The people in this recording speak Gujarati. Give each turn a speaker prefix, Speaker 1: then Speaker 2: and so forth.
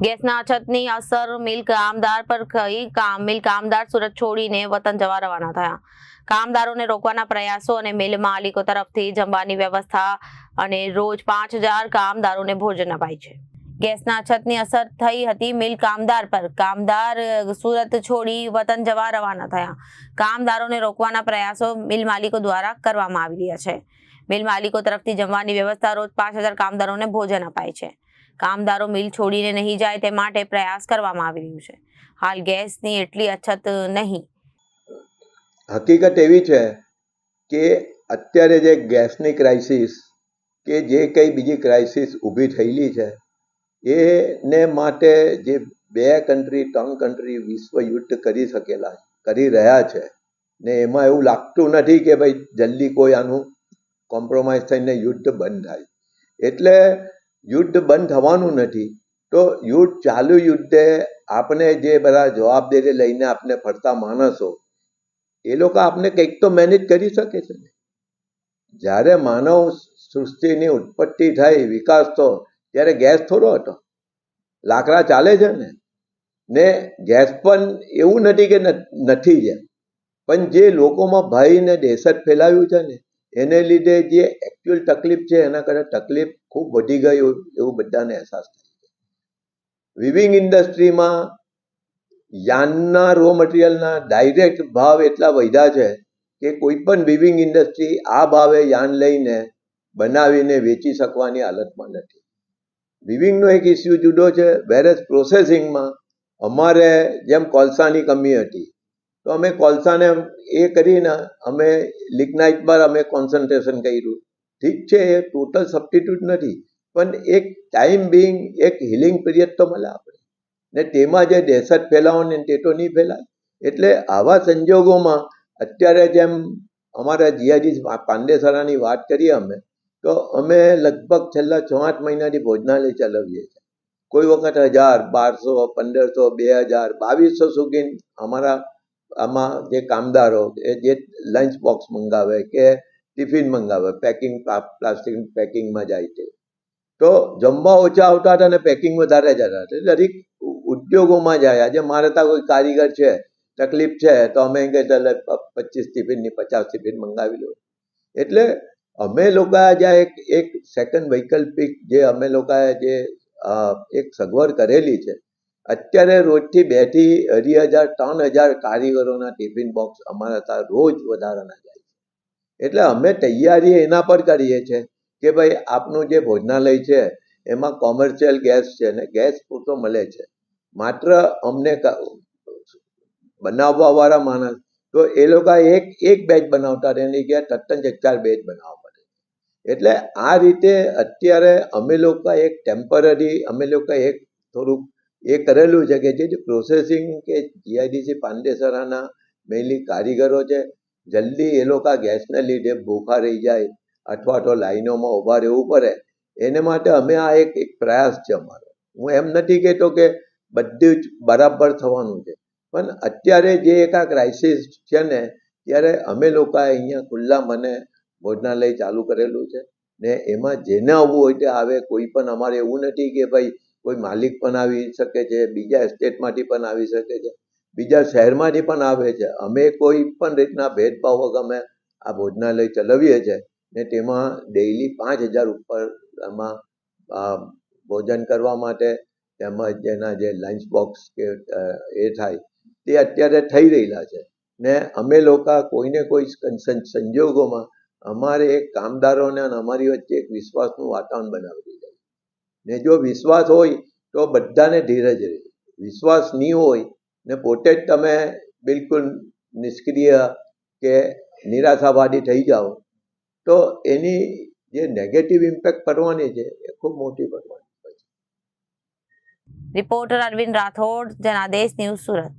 Speaker 1: ગેસના અછતની અસર મિલ કામદાર પર થઈ. મિલ કામદાર સુરત છોડીને વતન જવા રવાના થયા. કામદારોને રોકવાના પ્રયાસો અને મિલ માલિકો તરફથી જમવાની વ્યવસ્થા અને રોજ 5,000 કામદારોને ભોજન અપાય છે. ગેસના અછતની અસર થઈ હતી મિલ કામદાર પર. કામદાર સુરત છોડી વતન જવા રવાના થયા. કામદારોને રોકવાના પ્રયાસો મિલ માલિકો દ્વારા કરવામાં આવી રહ્યા છે. મિલ માલિકો તરફથી જમવાની વ્યવસ્થા રોજ 5,000 કામદારોને ભોજન અપાય છે. કામદારો મિલ છોડીને નહીં જાય તે માટે પ્રયાસ કરવામાં આવી રહ્યું છે. હાલ ગેસની એટલી અછત નહીં.
Speaker 2: હકીકત એવી છે કે અત્યારે જે ગેસની ક્રાઇસિસ કે જે કંઈ બીજી ક્રાઇસિસ ઊભી થયેલી છે એને માટે જે 2 કન્ટ્રી 3 કન્ટ્રી વિશ્વ યુદ્ધ કરી રહ્યા છે ને એમાં એવું લાગતું નથી કે ભાઈ જલ્દી કોઈ આનું કોમ્પ્રોમાઇઝ થઈને યુદ્ધ બંધ થાય. એટલે યુદ્ધ બંધ થવાનું નથી. તો ચાલુ યુદ્ધે આપણે જે બધા જવાબદારી લઈને આપણે ફરતા માણસો એ લોકો આપણે કંઈક તો મેનેજ કરી શકે છે ને. જ્યારે માનવ સૃષ્ટિની ઉત્પત્તિ થઈ, વિકાસ થયો, ત્યારે ગેસ થોડો હતો. લાકડા ચાલે છે ને ગેસ પણ એવું નથી કે નથી છે, પણ જે લોકોમાં ભય ને દહેશત ફેલાવ્યું છે ને એને લીધે જે એકચ્યુઅલ તકલીફ છે એના કરતાં તકલીફ ખૂબ વધી ગઈ એવું બધાને અહેસાસ થાય છે. વિવિંગ ઇન્ડસ્ટ્રીમાં યાર્નના રો મટીરિયલના ડાયરેક્ટ ભાવ એટલા વધ્યા છે કે કોઈ પણ વિવિંગ ઇન્ડસ્ટ્રી આ ભાવે યાર્ન લઈને બનાવીને વેચી શકવાની હાલતમાં નથી. વિવિંગનો એક ઇસ્યુ જુદો છે. વેરેજ પ્રોસેસિંગમાં અમારે જેમ કોલસાની કમી હતી તો અમે કોલસાને એ કરીને અમે લિગ્નાઇટ પર અમે કોન્સન્ટ્રેશન કર્યું. ઠીક છે, એ ટોટલ સબસ્ટિટ્યૂટ નથી, પણ એક ટાઈમ બિંગ એક હિલિંગ પીરિયડ તો મળે આપણે ને તેમાં જે દહેશત ફેલાવવાની તે તો નહીં ફેલાય. એટલે આવા સંજોગોમાં અત્યારે જેમ અમારા જીઆઈડી પાંડેસરાની વાત કરીએ અમે તો અમે લગભગ છેલ્લા 6-8 મહિનાથી ભોજનાલય ચલાવીએ છીએ. કોઈ વખત 1,000, 1,200, 1,500, 2,000, 2,200 સુધી અમારા આમાં જે કામદારો જે લંચ બોક્સ મંગાવે કે ટિફિન મંગાવે, પેકિંગ પ્લાસ્ટિક પેકિંગમાં જાય છે, તો જમવા ઓછા આવતા હતા અને પેકિંગ વધારે જતા હતા. એટલે દરેક ઉદ્યોગોમાં જાય. આજે મારે ત્યાં કોઈ કારીગર છે, તકલીફ છે તો અમે કહે 25 ટિફિનની 50 ટિફિન મંગાવી લો. એટલે અમે લોકોએ જ્યાં એક સેકન્ડ વૈકલ્પિક જે અમે લોકોએ જે એક સગવડ કરેલી છે, અત્યારે રોજથી 2,000 થી 3,000 કારીગરોના ટિફિન બોક્સ અમારા ત્યાં રોજ વધારાના જાય છે. એટલે અમે તૈયારી એના પર કરીએ છીએ કે ભાઈ આપનું જે ભોજનાલય છે એમાં કોમર્શિયલ ગેસ છે ને ગેસ પૂરતો મળે છે. માત્ર અમને બનાવવાવાળા માણસ તો એ લોકો એક બેચ બનાવતા એની જગ્યાએ તદ્દન 4 બેચ બનાવવા પડે. એટલે આ રીતે અત્યારે અમે લોકો એક ટેમ્પરરી અમે લોકો એક થોડુંક એ કરેલું છે કે જે પ્રોસેસિંગ કે જીઆઈડીસી પાંડેસરાના મેઇનલી કારીગરો છે, જલ્દી એ લોકો ગેસને લીધે ભૂખા રહી જાય અથવા તો લાઈનોમાં ઊભા રહેવું પડે એને માટે અમે આ એક પ્રયાસ છે અમારો. હું એમ નથી કહેતો કે બધું જ બરાબર થવાનું છે, પણ અત્યારે જે એક આ ક્રાઇસિસ છે ને ત્યારે અમે લોકો અહીંયા ખુલ્લા મને ભોજનાલય ચાલુ કરેલું છે ને એમાં જેને આવવું હોય તે આવે. કોઈ પણ અમારે એવું નથી કે ભાઈ કોઈ માલિક પણ આવી શકે છે, બીજા એસ્ટેટમાંથી પણ આવી શકે છે, બીજા શહેરમાંથી પણ આવે છે. અમે કોઈ પણ રીતના ભેદભાવ વગર અમે આ ભોજનાલય ચલાવીએ છીએ ને તેમાં ડેઇલી 5,000 ઉપર આમાં ભોજન કરવા માટે તેમજ એના જે લંચ બોક્સ કે એ થાય તે અત્યારે થઈ રહેલા છે. ને અમે લોકો કોઈને કોઈ સંજોગોમાં અમારે એક કામદારોને અને અમારી વચ્ચે એક વિશ્વાસનું વાતાવરણ બનાવી દીધું. ને જો વિશ્વાસ હોય તો બધાને ધીરજ રહે. વિશ્વાસ નહીં હોય ને પોતે જ તમે બિલકુલ નિષ્ક્રિય કે નિરાશાવાદી થઈ જાઓ તો એની જે નેગેટિવ ઇમ્પેક્ટ પડવાની છે એ ખૂબ મોટી પડવાની છે.
Speaker 1: Reporter Arvind Rathod, Janadesh news, Surat.